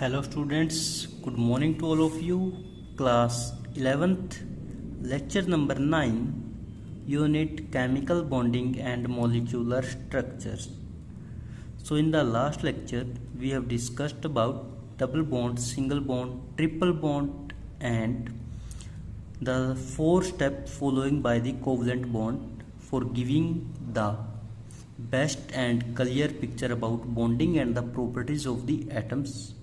Hello students, good morning to all of you. Class 11th, lecture number 9, unit chemical bonding and molecular structures. So in the last lecture we have discussed about double bond, single bond, triple bond and the 4 steps following by the covalent bond for giving the best and clear picture about bonding and the properties of the atoms.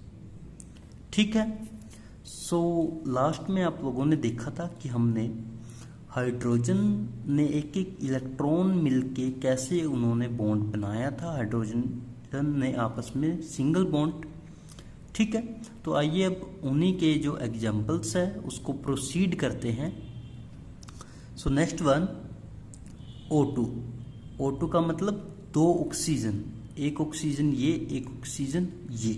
ठीक है. So last में आप लोगों ने देखा था कि हमने हाइड्रोजन ने एक एक इलेक्ट्रॉन मिलके कैसे उन्होंने बॉन्ड बनाया था. हाइड्रोजन ने आपस में सिंगल बॉन्ड. ठीक है, तो आइए अब उन्हीं के जो एग्जाम्पल्स है उसको प्रोसीड करते हैं. So next one O2. O2 का मतलब 2 ऑक्सीजन, एक ऑक्सीजन ये, एक ऑक्सीजन ये.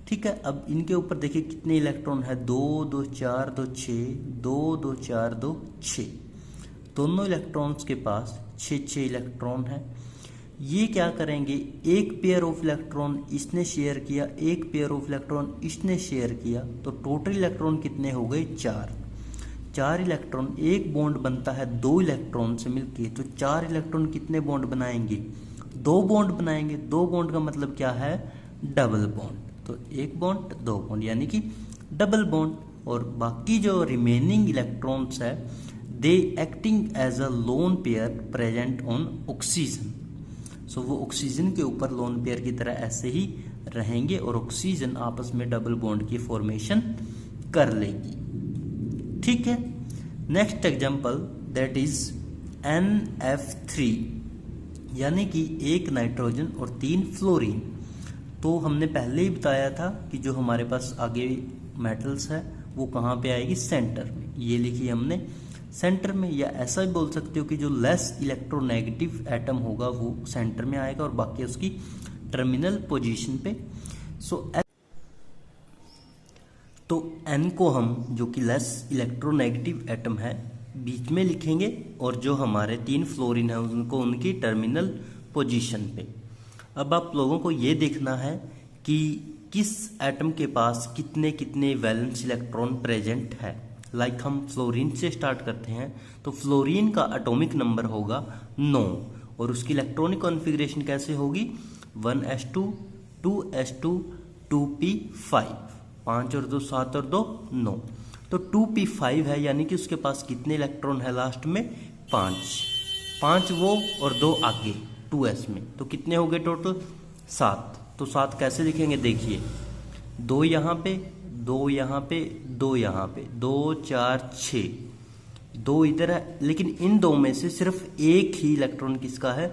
ठीक है, अब इनके ऊपर देखिए कितने इलेक्ट्रॉन है. 2 2 4 2 6, 2 2 4 2 6. दोनों इलेक्ट्रॉन्स के पास 6 इलेक्ट्रॉन है. ये क्या करेंगे, एक पेयर ऑफ इलेक्ट्रॉन इसने शेयर किया, एक पेयर ऑफ इलेक्ट्रॉन इसने शेयर किया, तो टोटल इलेक्ट्रॉन कितने हो गए 4 इलेक्ट्रॉन. एक बॉन्ड बनता है 2 इलेक्ट्रॉन से मिलके, तो 4 इलेक्ट्रॉन कितने बॉन्ड बनाएंगे, 2 बॉन्ड बनाएंगे. 2 बॉन्ड का मतलब क्या है, डबल बॉन्ड. तो एक बॉन्ड 2 बॉन्ड यानी कि डबल बॉन्ड. और बाकी जो रिमेनिंग इलेक्ट्रॉन्स है they acting as a lone pair present on oxygen. So वो ऑक्सीजन के ऊपर लोन पेयर की तरह ऐसे ही रहेंगे और ऑक्सीजन आपस में डबल बॉन्ड की फॉर्मेशन कर लेगी. ठीक है, next example that is NF3 यानी कि 1 नाइट्रोजन और 3 फ्लोरीन. तो हमने पहले ही बताया था कि जो हमारे पास आगे मेटल्स है वो कहाँ पे आएगी, सेंटर में. ये लिखी हमने सेंटर में, या ऐसा भी बोल सकते हो कि जो लेस इलेक्ट्रोनेगेटिव एटम होगा वो सेंटर में आएगा और बाकी उसकी टर्मिनल पोजीशन पे. तो N को हम जो कि लेस इलेक्ट्रोनेगेटिव एटम है बीच में लिखेंगे और जो हमारे 3 फ्लोरीन है उनको उनकी टर्मिनल पोजीशन पे. अब आप लोगों को ये देखना है कि किस एटम के पास कितने कितने वैलेंस इलेक्ट्रॉन प्रेजेंट है. लाइक हम फ्लोरीन से स्टार्ट करते हैं, तो फ्लोरीन का एटॉमिक नंबर होगा 9 और उसकी इलेक्ट्रॉनिक कॉन्फ़िगरेशन कैसे होगी, 1s2 2s2 2p5, 5 और 2 7 और 2 9. तो 2p5 है यानी कि उसके पास कितने इलेक्ट्रॉन है लास्ट में, 5 वो और 2 आगे 2s में, तो कितने हो गए टोटल 7. तो 7 कैसे लिखेंगे, देखिए 2 यहाँ पे, 2 यहाँ पे, 2 यहाँ पे, 2 4 6, 2 इधर है. लेकिन इन 2 में से सिर्फ एक ही इलेक्ट्रॉन किसका है,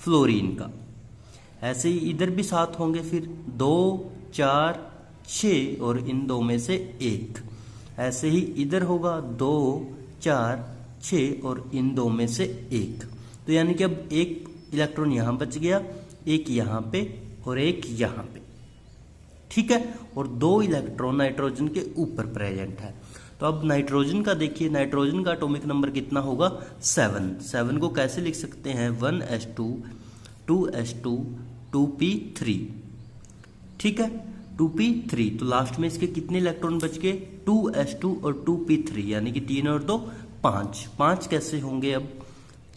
फ्लोरीन का. ऐसे ही इधर भी 7 होंगे, फिर 2 4 6 और इन 2 में से एक. ऐसे ही इधर होगा 2 4 6 और इन 2 में से एक. तो यानी कि अब एक इलेक्ट्रॉन यहाँ बच गया, एक यहाँ पे और एक यहाँ पे. ठीक है, और 2 इलेक्ट्रॉन नाइट्रोजन के ऊपर प्रेजेंट है. तो अब नाइट्रोजन का देखिए, नाइट्रोजन का एटॉमिक नंबर कितना होगा, 7 को कैसे लिख सकते हैं, 1s2 2s2 2p3. ठीक है, 2p3. तो लास्ट में इसके कितने इलेक्ट्रॉन बच गए, 2s2 और 2p3 यानी कि 3 और 2 5 कैसे होंगे, अब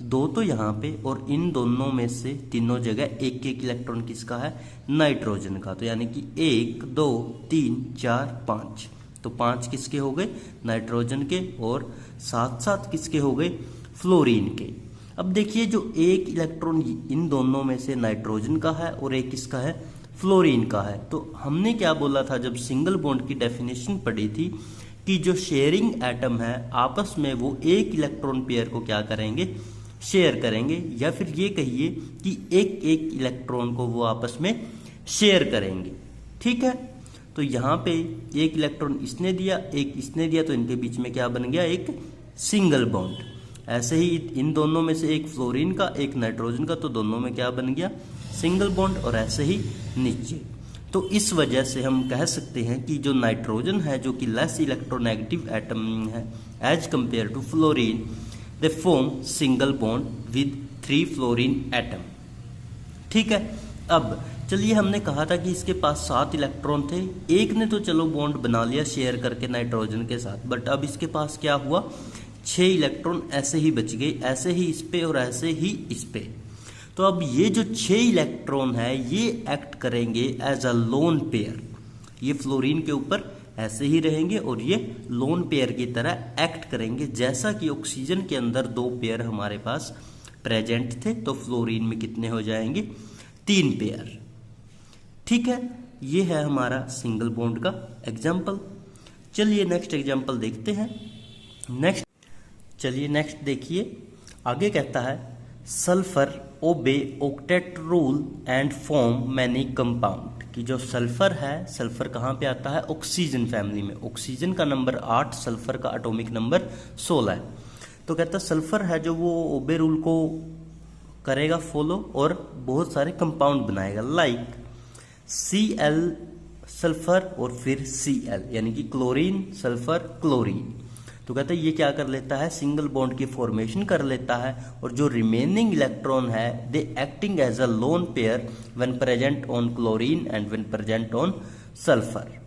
2 तो यहाँ पे और इन दोनों में से तीनों जगह एक एक इलेक्ट्रॉन किसका है, नाइट्रोजन का. तो यानी कि 1 2 3 4 5. तो 5 किसके हो गए, नाइट्रोजन के, और 7 किसके हो गए, फ्लोरीन के. अब देखिए जो एक इलेक्ट्रॉन इन दोनों में से नाइट्रोजन का है और एक किसका है, फ्लोरीन का है. तो हमने क्या बोला था जब सिंगल बॉन्ड की डेफिनेशन पढ़ी थी कि जो शेयरिंग एटम है आपस में वो एक इलेक्ट्रॉन पेयर को क्या करेंगे, शेयर करेंगे, या फिर ये कहिए कि एक एक इलेक्ट्रॉन को वो आपस में शेयर करेंगे. ठीक है, तो यहाँ पे एक इलेक्ट्रॉन इसने दिया, एक इसने दिया, तो इनके बीच में क्या बन गया, एक सिंगल बॉन्ड. ऐसे ही इन दोनों में से एक फ्लोरीन का एक नाइट्रोजन का, तो दोनों में क्या बन गया, सिंगल बॉन्ड. और ऐसे ही नीचे. तो इस वजह से हम कह सकते हैं कि जो नाइट्रोजन है जो कि लेस इलेक्ट्रोनेगेटिव एटम है as compare to fluorine, they form single bond with 3 fluorine atom. ठीक है, अब चलिए, हमने कहा था कि इसके पास 7 इलेक्ट्रॉन थे, एक ने तो चलो बॉन्ड बना लिया शेयर करके नाइट्रोजन के साथ, बट अब इसके पास क्या हुआ, 6 इलेक्ट्रॉन ऐसे ही बच गए, ऐसे ही इस पे और ऐसे ही इस पे। तो अब ये जो 6 इलेक्ट्रॉन है ये एक्ट करेंगे एज अ लोन पेयर, ये फ्लोरीन के ऊपर ऐसे ही रहेंगे और ये लोन पेयर की तरह एक्ट करेंगे, जैसा कि ऑक्सीजन के अंदर 2 पेयर हमारे पास प्रेजेंट थे, तो फ्लोरीन में कितने हो जाएंगे, 3 पेयर। ठीक है, ये है हमारा सिंगल बॉन्ड का एग्जाम्पल। चलिए नेक्स्ट एग्जाम्पल देखते हैं। नेक्स्ट देखिए, आगे कहता है sulphur obey octet rule and form many compound, कि जो सल्फर है, सल्फर कहाँ पे आता है, ऑक्सीजन फैमिली में, ऑक्सीजन का नंबर 8, सल्फर का एटॉमिक नंबर 16 है। तो कहता है सल्फर है जो वो ओबे रूल को करेगा फॉलो और बहुत सारे कंपाउंड बनाएगा, लाइक Cl सल्फर और फिर Cl, यानी कि क्लोरीन सल्फर क्लोरीन। तो कहते हैं ये क्या कर लेता है, सिंगल बॉन्ड की फॉर्मेशन कर लेता है, और जो रिमेनिंग इलेक्ट्रॉन है they acting as a lone pair when present on chlorine and when present on sulphur.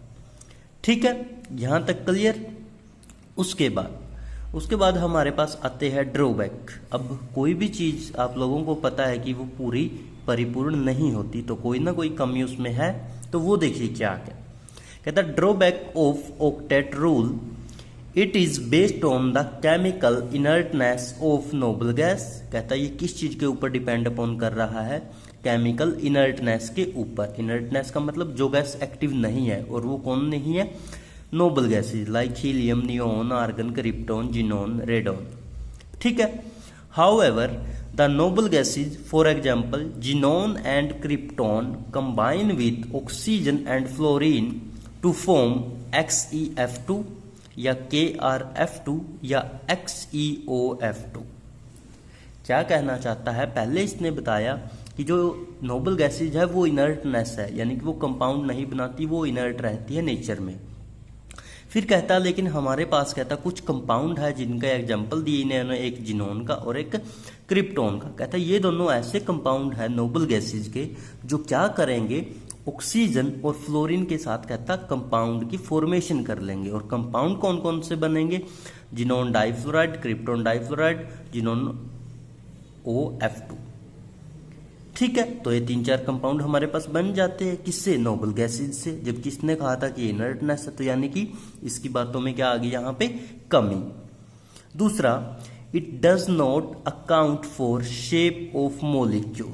ठीक है, यहां तक क्लियर। उसके बाद हमारे पास आते हैं ड्रॉबैक। अब कोई भी चीज आप लोगों को पता है कि वो पूरी परिपूर्ण नहीं होती, तो कोई ना कोई कमी उसमें है, तो वो देखिए क्या है। कहता है drawback of octet rule, it is based on the chemical inertness of noble gas. कहता है ये किस चीज के ऊपर डिपेंड अपॉन कर रहा है, केमिकल इनर्टनेस के ऊपर। इनर्टनेस का मतलब जो गैस एक्टिव नहीं है, और वो कौन नहीं है, noble gases like helium, neon, argon, krypton, xenon, radon. ठीक है, however the noble gases for example xenon and krypton combine with oxygen and fluorine to form XeF2 या KrF2 या XeOF2। क्या कहना चाहता है, पहले इसने बताया कि जो नोबल गैसेज है वो इनर्टनेस है, यानी कि वो कंपाउंड नहीं बनाती, वो इनर्ट रहती है नेचर में। फिर कहता लेकिन हमारे पास कहता कुछ कंपाउंड है जिनका एग्जाम्पल दिए इन्होंने, एक जिनोन का और एक क्रिप्टॉन का। कहता ये दोनों ऐसे कंपाउंड है नोबल गैसेज के जो क्या करेंगे, ऑक्सीजन और फ्लोरीन के साथ कहता कंपाउंड की फॉर्मेशन कर लेंगे। और कंपाउंड कौन कौन से बनेंगे, xenon difluoride, krypton difluoride, xenon OF2। ठीक है, तो ये 3-4 कंपाउंड हमारे पास बन जाते हैं, किससे, नोबल गैसेज से। जब किसने कहा था कि इनर्टनेस है, तो यानी कि इसकी बातों में क्या आ गई यहाँ पे, कमी। दूसरा, it does not account for shape of molecule.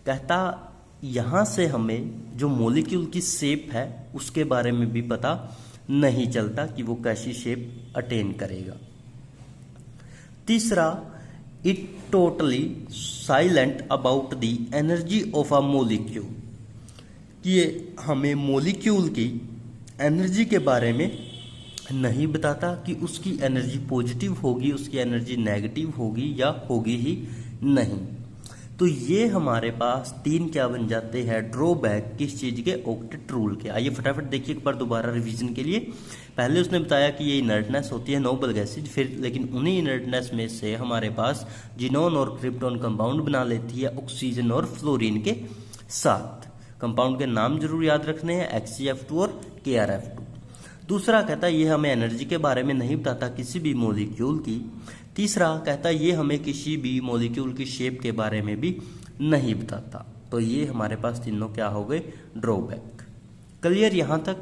कहता यहां से हमें जो मॉलिक्यूल की शेप है उसके बारे में भी पता नहीं चलता कि वो कैसी शेप अटेन करेगा। तीसरा, it totally silent about the energy of a molecule, कि ये हमें मॉलिक्यूल की एनर्जी के बारे में नहीं बताता कि उसकी एनर्जी पॉजिटिव होगी, उसकी एनर्जी नेगेटिव होगी या होगी ही नहीं। तो ये हमारे पास 3 क्या बन जाते हैं, ड्रॉबैक, किस चीज के, ऑक्टेट रूल के। आइए फटाफट देखिए एक बार दोबारा रिवीजन के लिए। पहले उसने बताया कि ये इनर्टनेस होती है नोबल गैसेज, फिर लेकिन उन्हीं इनर्टनेस में से हमारे पास जिनोन और क्रिप्टॉन कंपाउंड बना लेती है ऑक्सीजन और फ्लोरीन के साथ। कंपाउंड के नाम जरूर याद रखने हैं, XeF2 और KrF2। दूसरा कहता है ये हमें एनर्जी के बारे में नहीं बताता किसी भी मॉलिक्यूल की। तीसरा कहता है ये हमें किसी भी मॉलिक्यूल की शेप के बारे में भी नहीं बताता। तो ये हमारे पास तीनों क्या हो गए, ड्रॉबैक। क्लियर यहाँ तक।